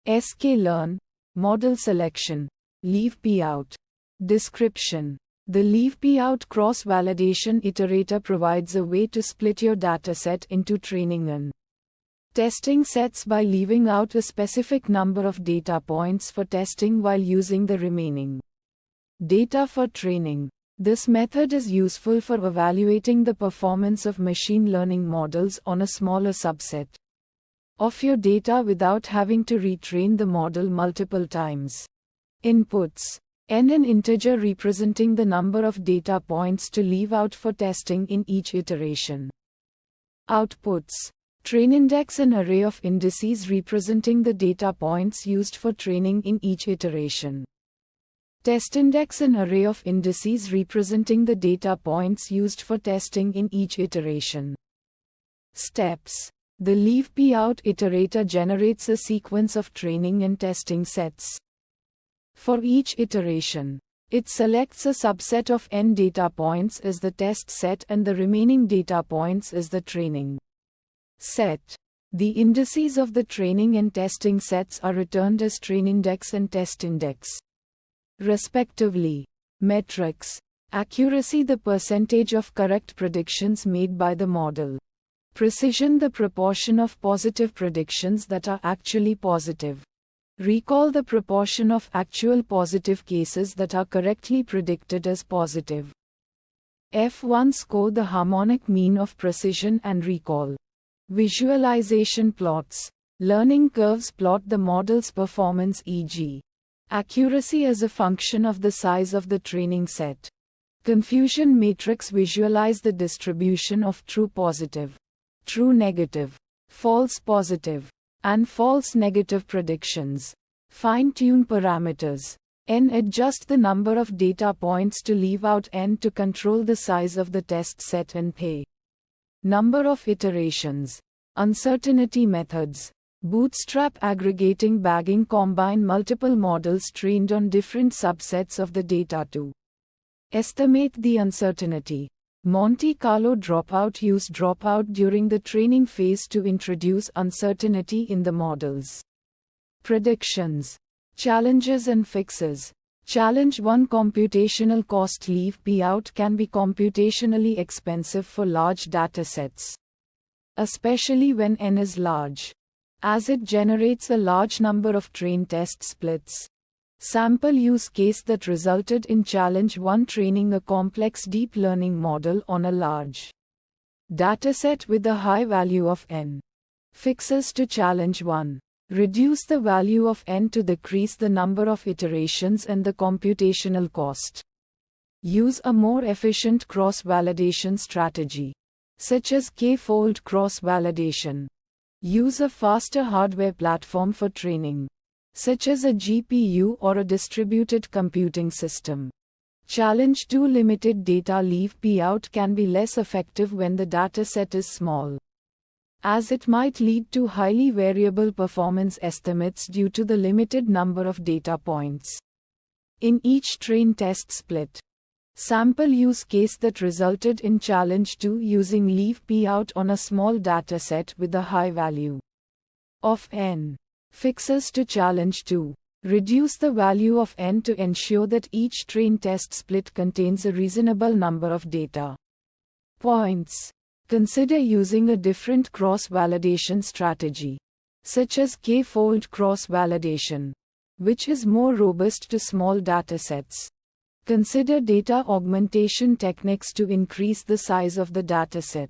sklearn, model selection, LeavePOut. Description. The LeavePOut cross-validation iterator provides a way to split your dataset into training and testing sets by leaving out a specific number of data points for testing while using the remaining data for training. This method is useful for evaluating the performance of machine learning models on a smaller subset of your data without having to retrain the model multiple times. Inputs: n, an integer representing the number of data points to leave out for testing in each iteration. Outputs: train index, an array of indices representing the data points used for training in each iteration. Test index, an array of indices representing the data points used for testing in each iteration. Steps: the LeavePOut iterator generates a sequence of training and testing sets. For each iteration, it selects a subset of n data points as the test set and the remaining data points as the training set. The indices of the training and testing sets are returned as train index and test index, respectively. Metrics: accuracy, the percentage of correct predictions made by the model. Precision, the proportion of positive predictions that are actually positive. Recall, the proportion of actual positive cases that are correctly predicted as positive. F1 score, the harmonic mean of precision and recall. Visualization plots: learning curves plot the model's performance, e.g. accuracy as a function of the size of the training set. Confusion matrix: visualize the distribution of true positive, true negative, false positive, and false negative predictions. Fine-tune parameters: n, adjust the number of data points to leave out n to control the size of the test set, and p, number of iterations. Uncertainty methods: bootstrap aggregating bagging, combine multiple models trained on different subsets of the data to estimate the uncertainty. Monte Carlo dropout: use dropout during the training phase to introduce uncertainty in the models. Predictions. Challenges and fixes. Challenge 1: computational cost. LeavePOut can be computationally expensive for large datasets, especially when n is large, as it generates a large number of train test splits. Sample use case that resulted in Challenge 1: training a complex deep learning model on a large dataset with a high value of n. Fixes to Challenge 1: reduce the value of n to decrease the number of iterations and the computational cost. Use a more efficient cross-validation strategy, such as k-fold cross-validation. Use a faster hardware platform for training, such as a GPU or a distributed computing system. Challenge 2: limited data. LeavePOut can be less effective when the dataset is small, as it might lead to highly variable performance estimates due to the limited number of data points in each train test split. Sample use case that resulted in Challenge 2: using LeavePOut on a small dataset with a high value of n. Fixes to Challenge 2: reduce the value of n to ensure that each train test split contains a reasonable number of data points. Consider using a different cross-validation strategy, such as k-fold cross-validation, which is more robust to small datasets. Consider data augmentation techniques to increase the size of the dataset.